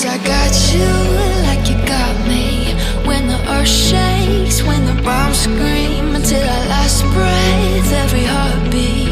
I got you like you got me. When the earth shakes, when the bombs scream, until our last breath, every heartbeat.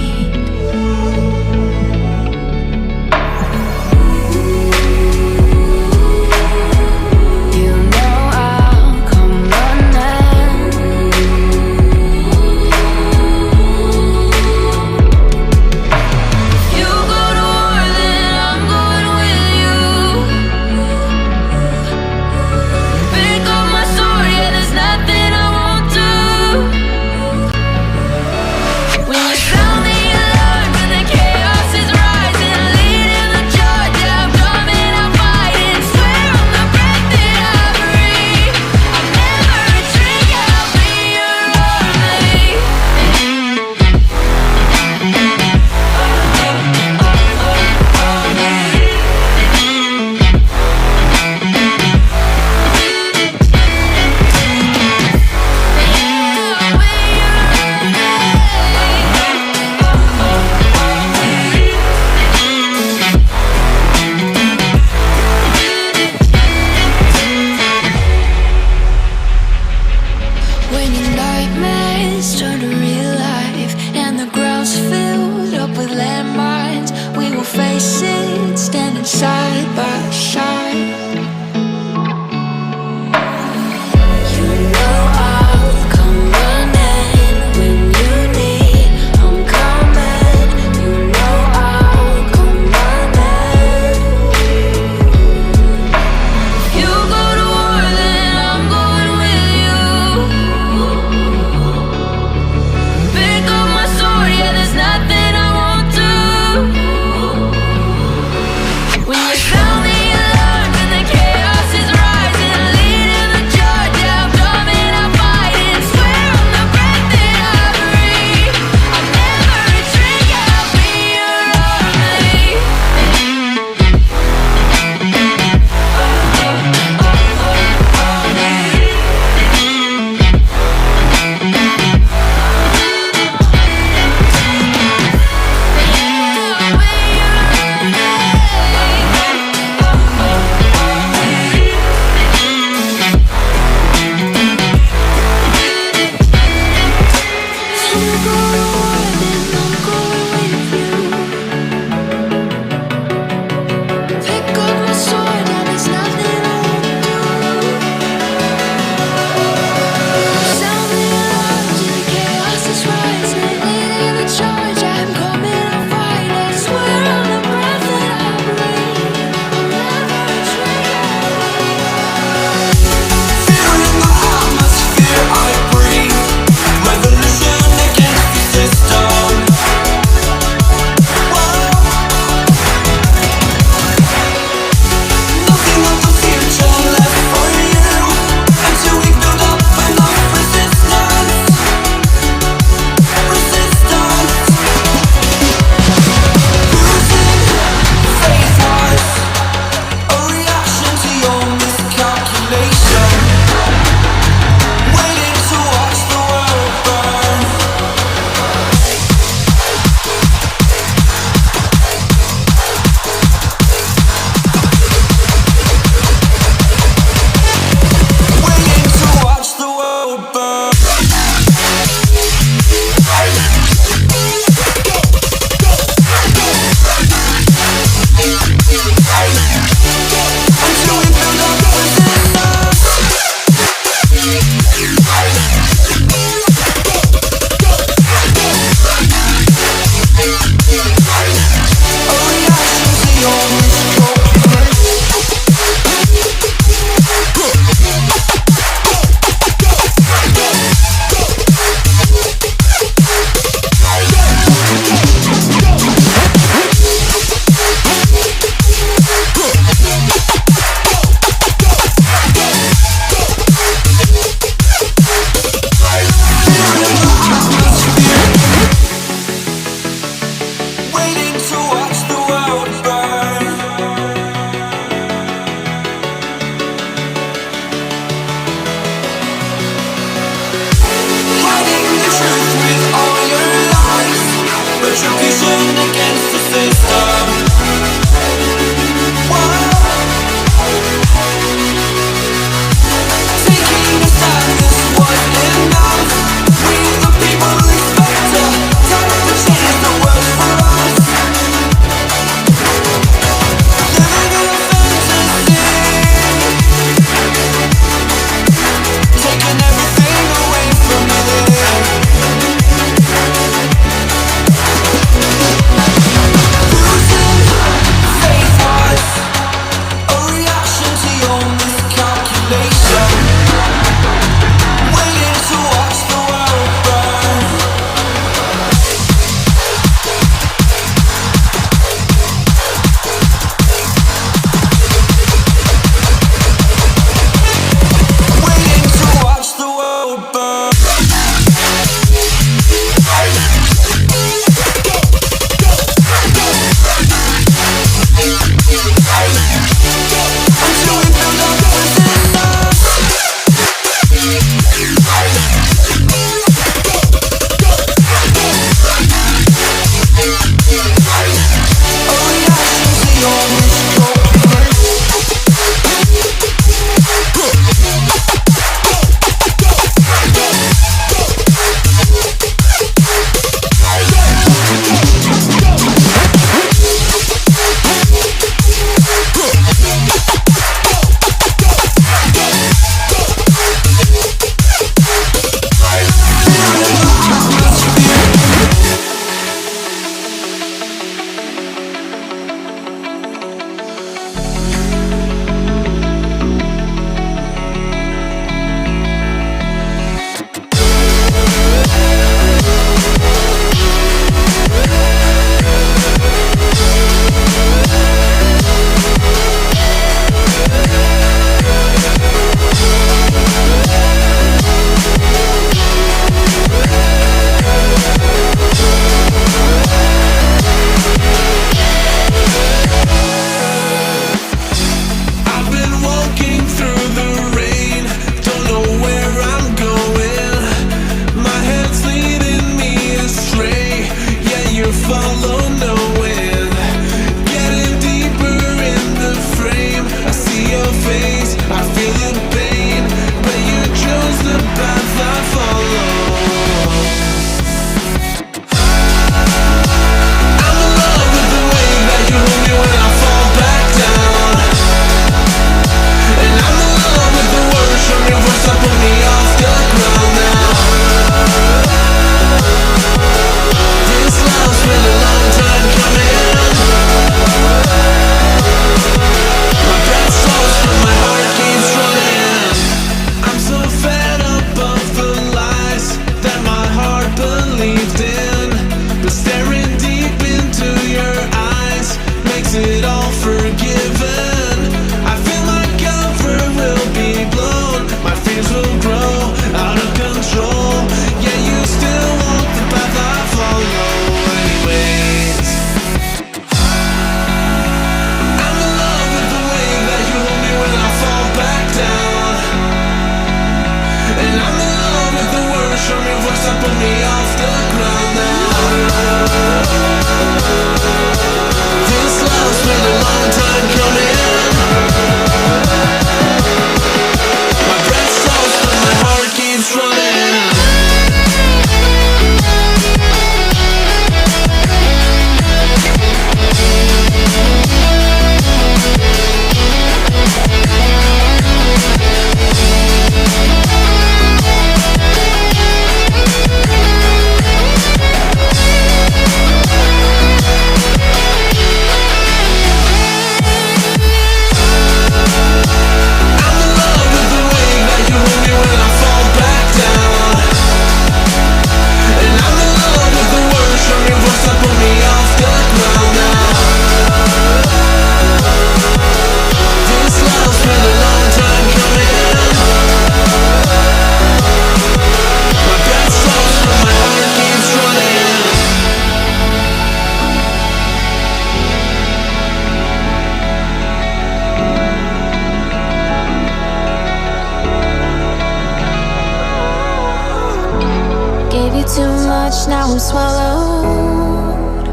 much, now I'm swallowed.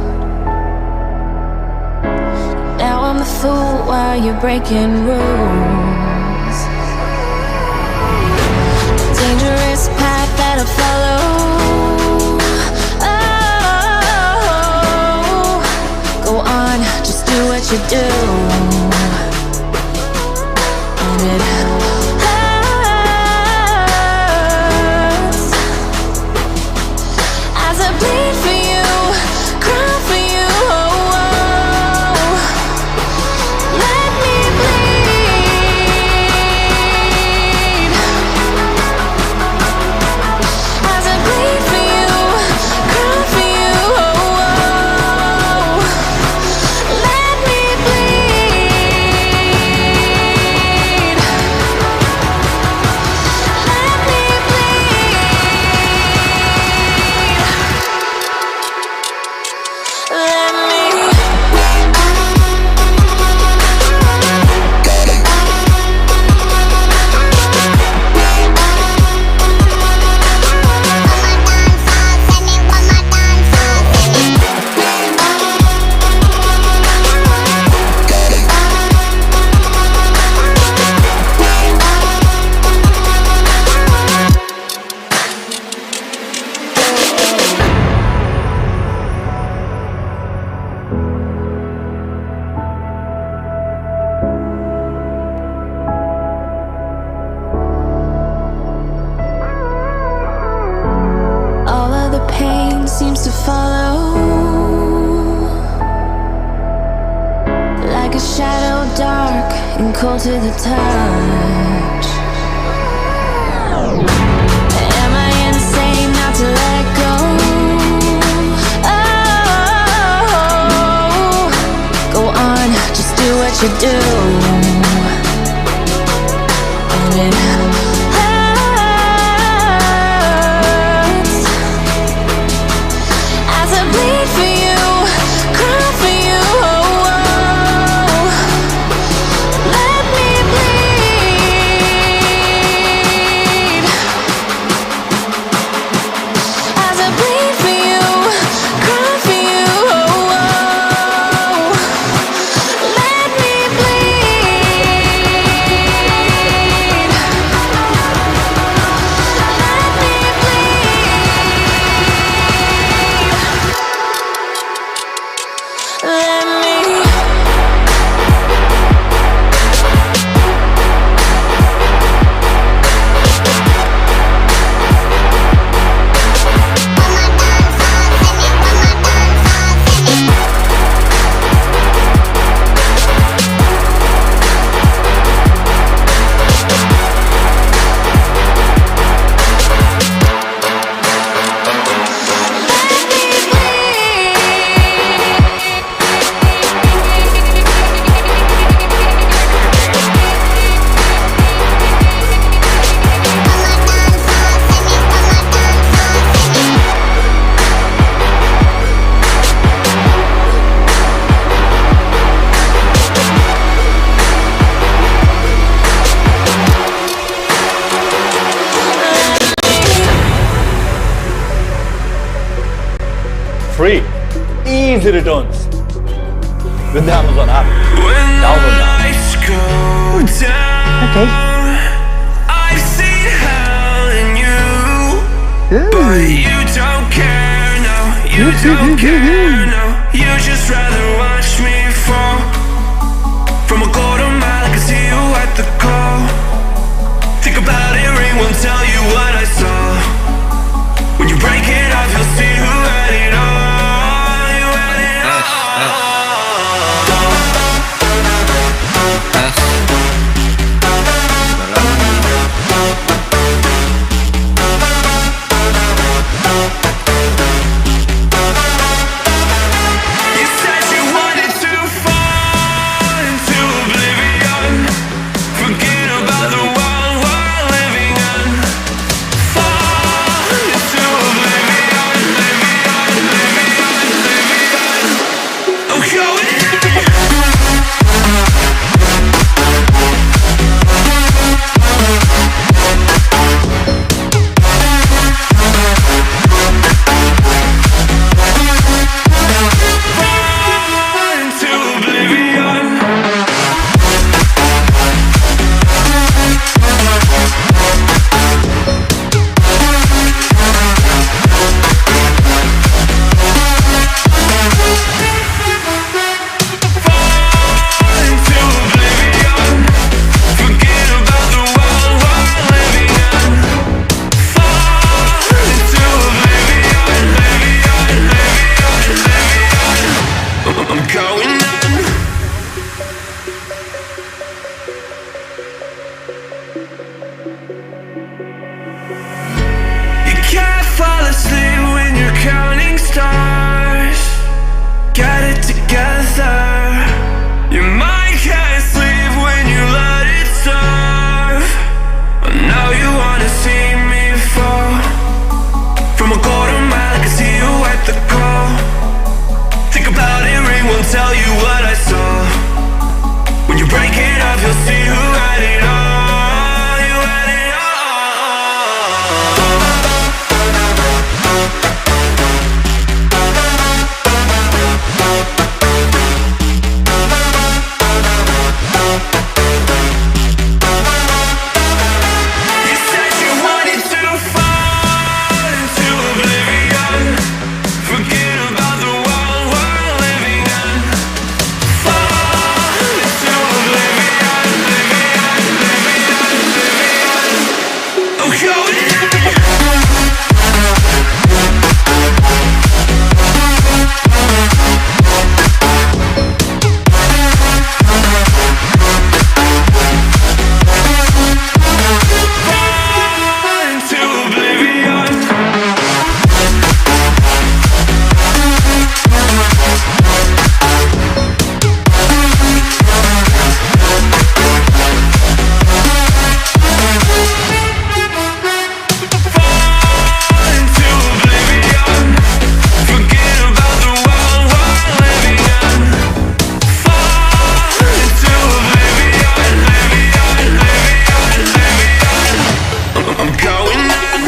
Now I'm a fool while you're breaking rules. Dangerous path that I follow. Oh, go on, just do what you do. And it hurts as I bleed for you, cry for you. Oh, oh. Let me bleed as I bleed for you, cry for you. Oh, oh. Let me bleed. Let me bleed. Let me. All of the pain seems to follow, like a shadow dark and cold to the touch. Am I insane not to let go? Oh, go on, just do what you do. And it hurts as I bleed for you, cry for you. Oh, oh. Let me bleed as I bleed for you, cry for you. Oh, oh. Let me bleed. Let me bleed. Let me. Free, easy returns with the Amazon app. When the Download now. lights go down, I've seen hell in you, but you don't care, no, you don't care, no. You just rather watch me fall from a quarter mile. I can see you at the call. Think about it, ring won't tell you what I saw. When you break it off, you'll see who had it all. You had it all. You said going on. You can't fall asleep when you're counting stars. Get it together. Your mind can't sleep when you let it serve. But now you wanna see me fall. From a quarter mile I can see you at the call. Think about it, ring won't tell you what I saw. When you break it up, you'll see who had it all. You had it all. You said you wanted to fall into oblivion. Forget about the world we're living in. Fall into oblivion, oblivion, oblivion, oblivion. I'm going on. Fall into oblivion. Fall into oblivion. Forget about the world we're living in. Fall into oblivion, oblivion, oblivion, oblivion. I'm going on.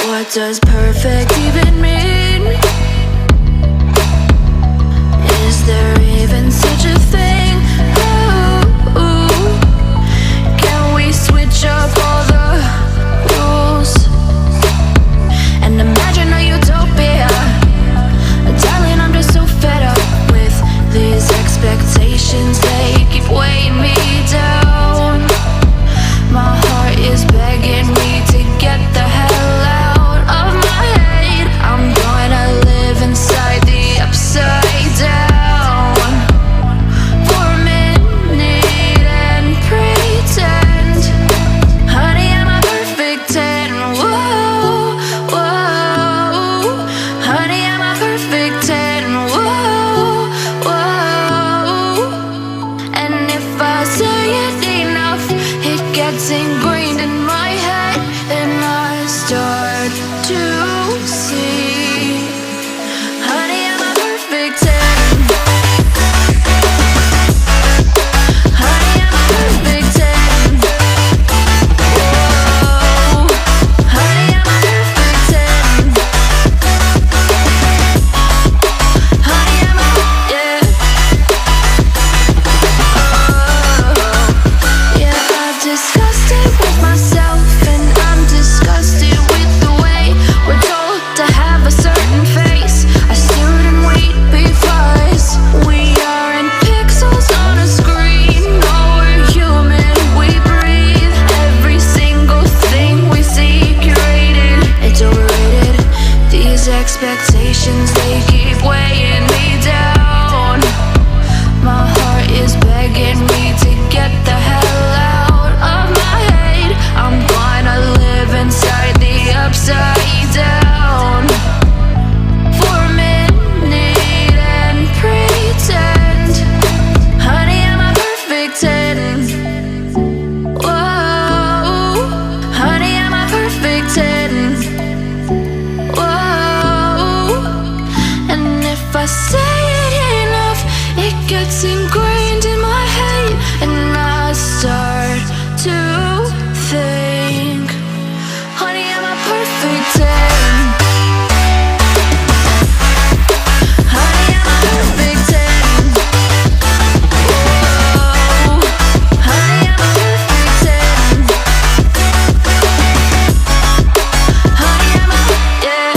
What does perfect even mean? Is there even such a thing? Ooh, can we switch up all the rules and imagine a utopia? Darling, I'm just so fed up with these expectations. They keep weighing me down. My heart is begging me to get hard to see. Honey, I'm a perfect 10. Honey, I'm a perfect 10. Whoa. Honey, I'm a perfect 10. Honey, I'm a, yeah. Yeah, I've discussed it with myself, and I'm disgusted with the way we're told to have a certain face, a certain weight, because we aren't pixels on a screen. No, we're human, we breathe. Every single thing we see curated, it's overrated. These expectations, they keep weighing me down. My heart is begging me to get the hell out of my head. I'm gonna live inside the upside down for a minute and pretend. Honey, I'm a perfect 10. Whoa. Honey, I'm a perfect 10. Whoa. And if I say it enough, it gets ingrained in my head, and I start to think, honey, I'm a perfect 10. Honey, I'm a perfect 10. Whoa. Honey, I'm a perfect 10. Honey, I'm a, yeah.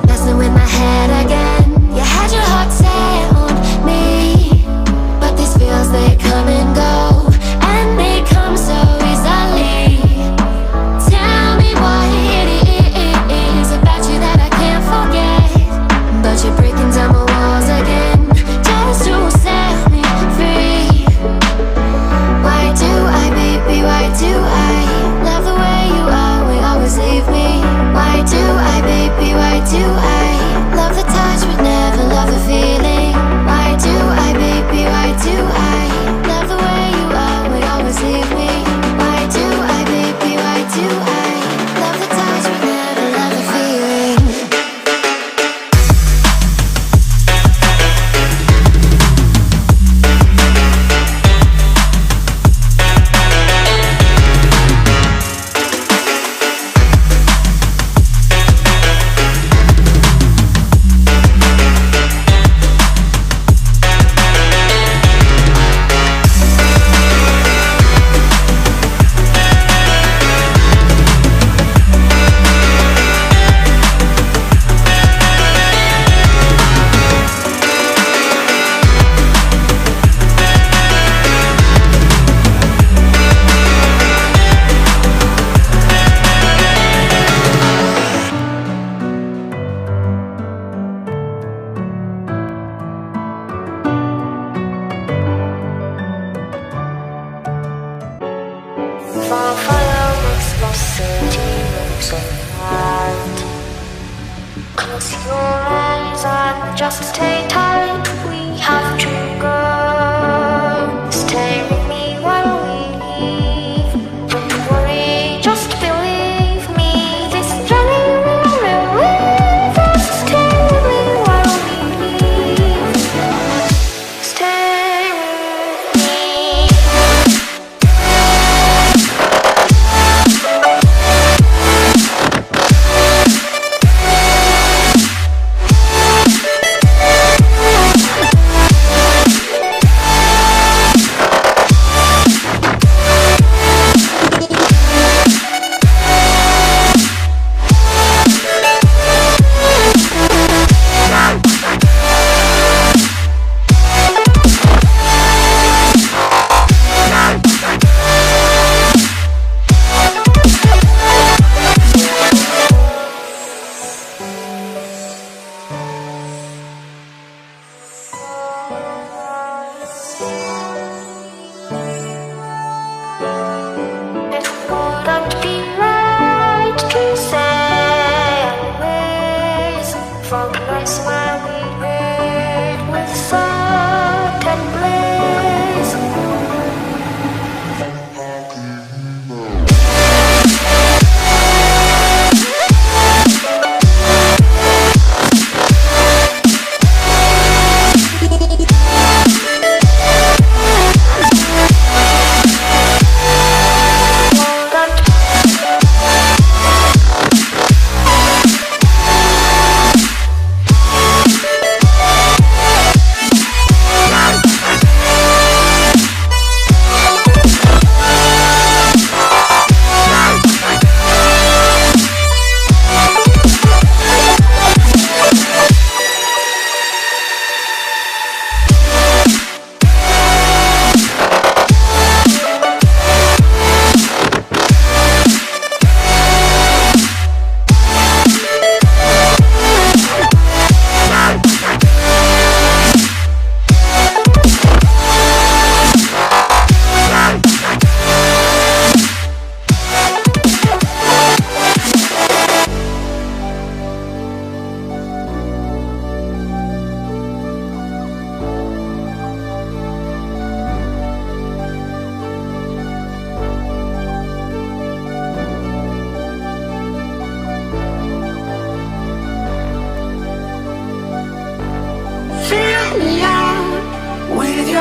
Messing with my head again. You had your heart set on me, but these feels, they come and go, and they come so easily. Tell me what it is about you that I can't forget, but you're breaking down my walls again just to set me free. Why do I, baby, why do I love the way you are, we always leave me? Why do I, baby, why do I love the touch but never love the feeling? Why do I, baby, why do I love the way you are, we always leave me? Why do I, baby, why do I love the touch but never love the feeling? Close your eyes and just stay tight. We have to go. Stay with me while we leave. Don't worry, just believe me. This journey will relieve us. Stay with me while we leave. Stay with me.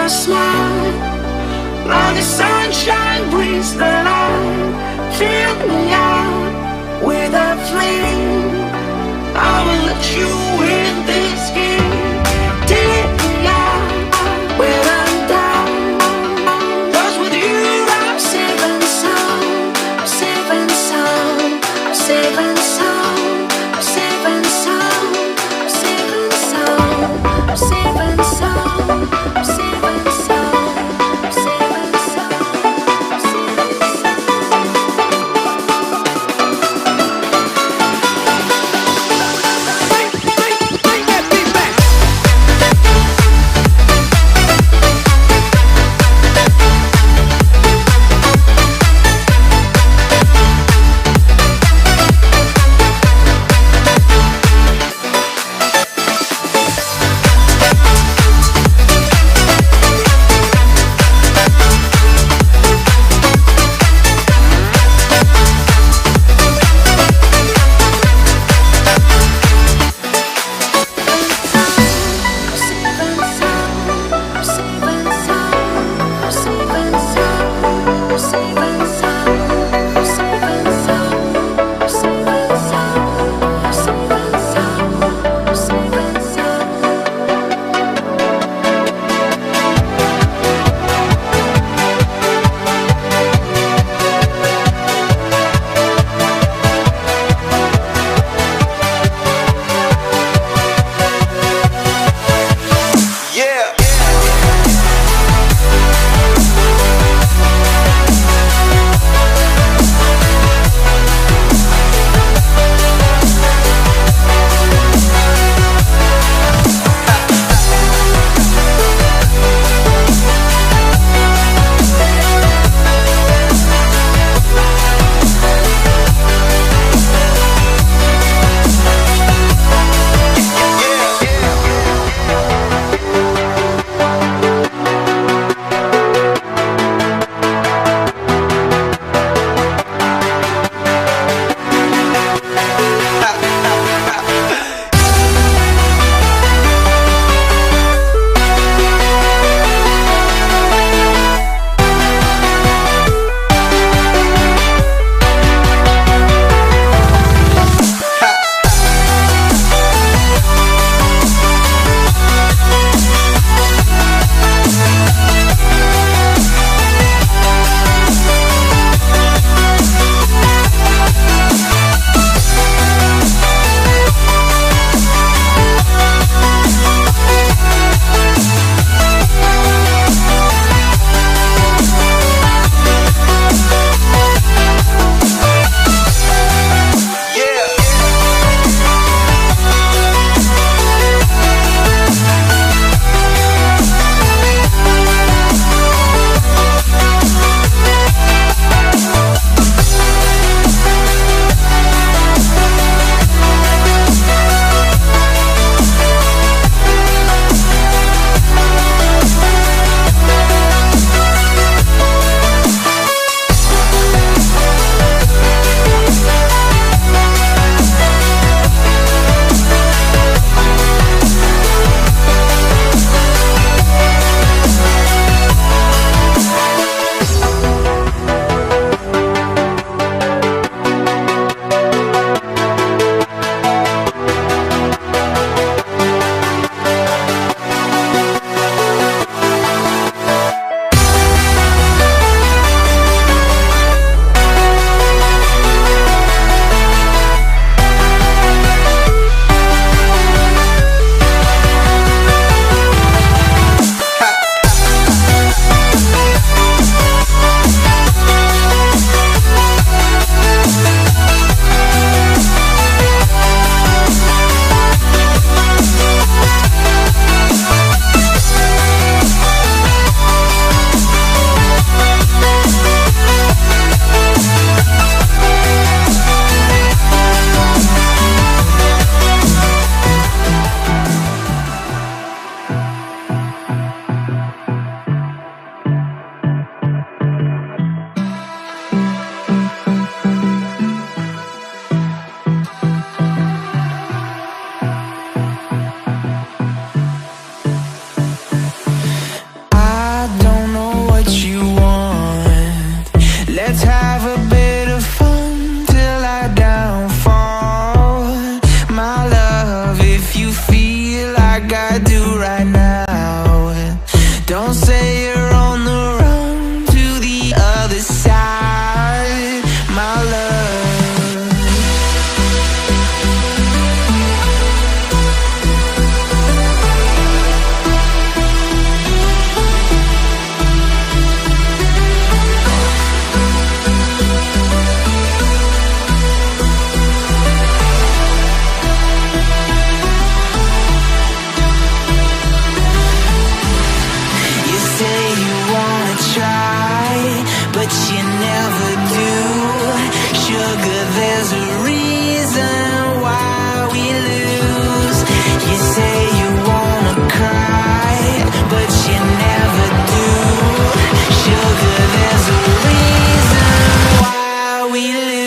a smile. Like the sunshine brings the light. Fill me out with a flame. I will let you in this game. Take me out when I'm down. 'Cause with you I'm safe and sound. I'm safe and sound. I'm safe and sound. I'm safe and sound. I'm safe and sound. I'm safe and sound. I'm safe and sound. I'm safe and sound. I'm safe and sound. let's have a bit of fun till I downfall. My love, if you feel like I do right now, don't say you're on the run to the other side, my love. But you never do. Sugar, there's a reason why we lose. You say you wanna cry, but you never do. Sugar, there's a reason why we lose.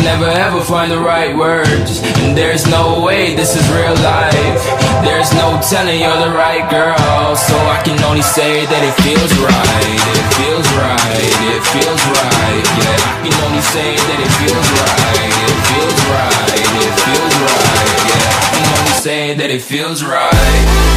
Never ever find the right words, and there's no way this is real life. There's no telling you're the right girl, so I can only say that it feels right. It feels right, it feels right. Yeah, I can only say that it feels right. It feels right, it feels right. Yeah, I can only say that it feels right.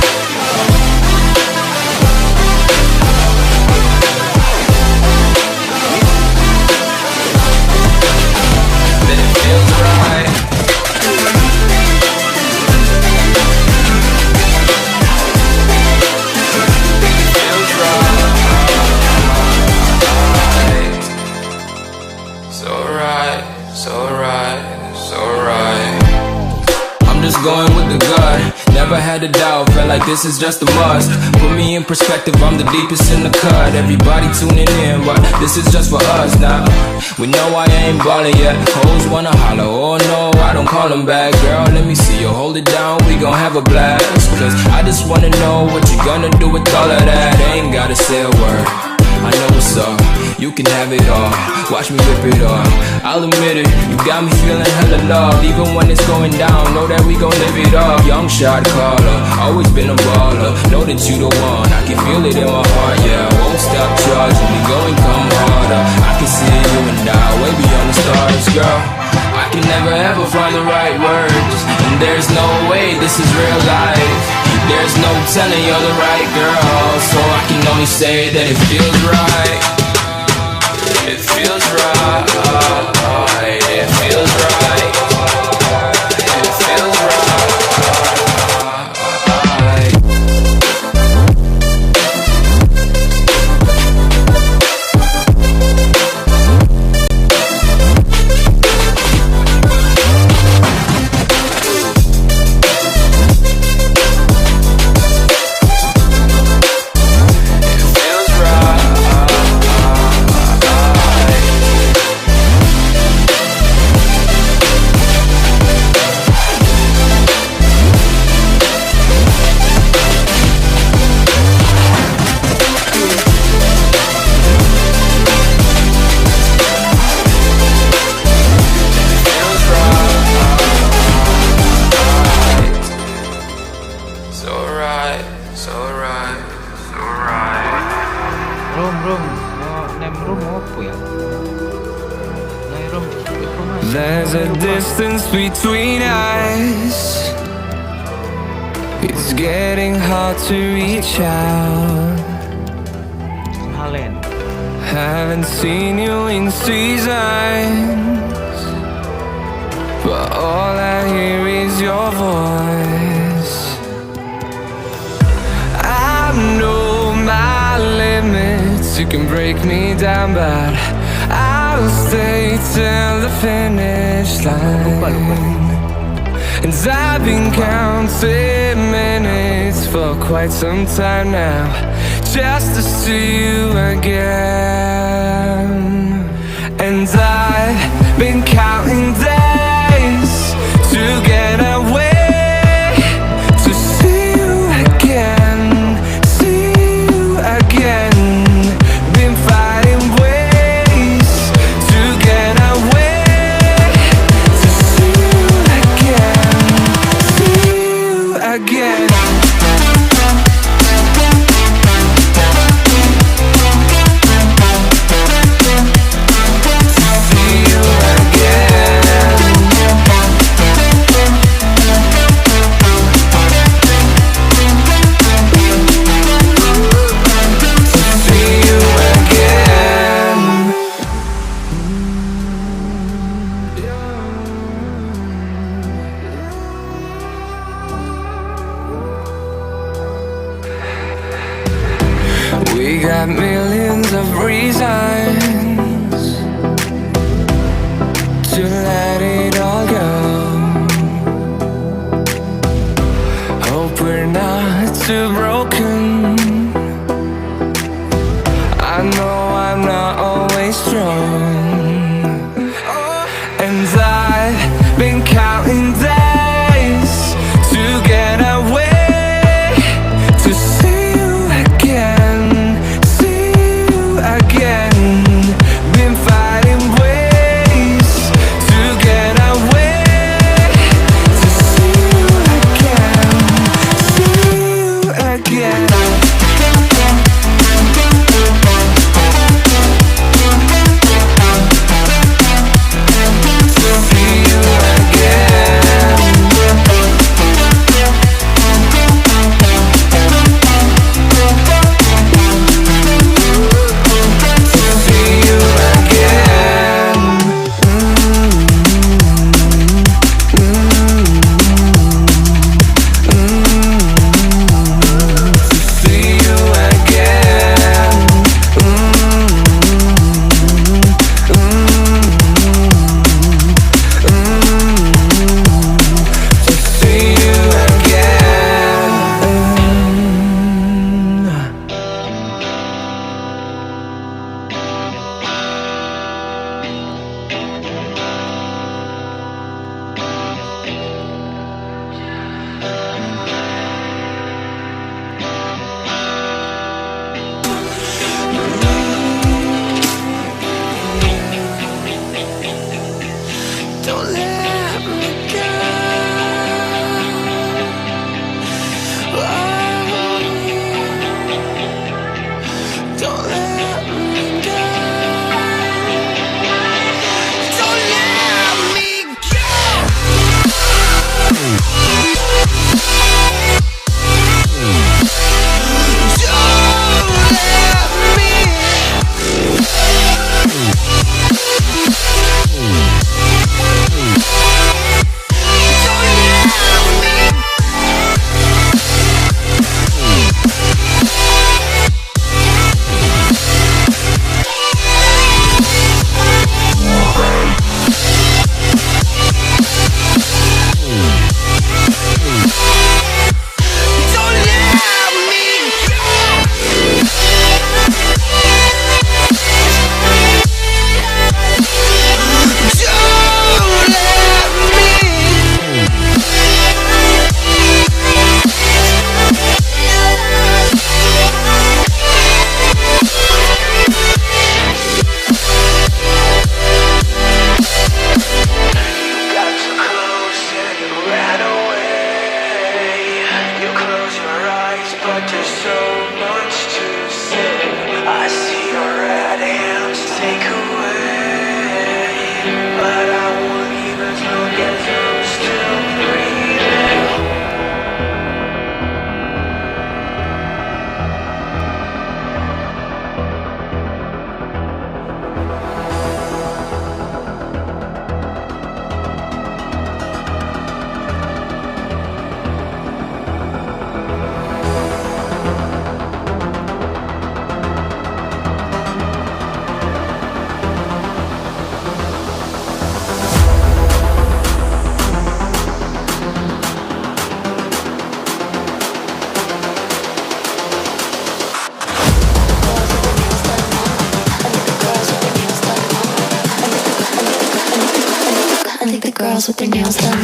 Going with the gut, never had a doubt, felt like this is just a must. Put me in perspective, I'm the deepest in the cut. Everybody tuning in, but this is just for us now. We know I ain't ballin' yet, hoes wanna holler, oh no, I don't call them back. Girl, let me see you hold it down, we gon' have a blast. Cause I just wanna know what you gonna do with all of that. Ain't gotta say a word, I know what's up, you can have it all. Watch me rip it off, I'll admit it, you got me feeling hella love. Even when it's going down, know that we gon' live it up. Young shot caller, always been a baller. Know that you the one, I can feel it in my heart. Yeah, I won't stop charging me, go and come harder. I can see you and I, way beyond the stars, girl. I can never ever find the right words, and there's no way this is real life. There's no telling you're the right girl, so I can only say that it feels right. It feels right. It feels right. It feels right. distance between us. It's getting hard to reach out. ฮาเลน Haven't seen you in seasons, but all I hear is your voice. I know my limits, you can break me down, but I'll stay till the finish line. And I've been counting minutes for quite some time now, just to see you again. And I've been counting days to get away, to see you again, see you again. Been finding ways to get away, to see you again, see you again. We got millions of reasons to let it all go. Hope we're not too broken. I know I'm not always strong, and I've been counting days to get away, to see you again, see you again. Been finding ways to get away, to see you again, see you again. To see you again. girls with their nails done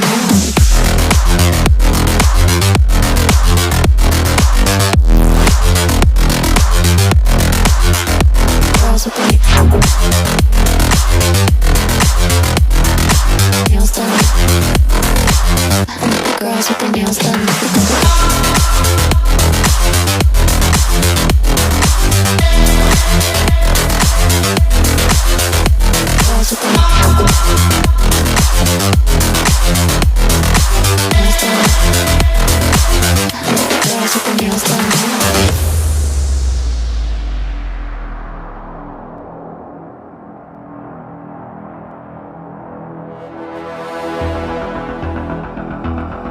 now.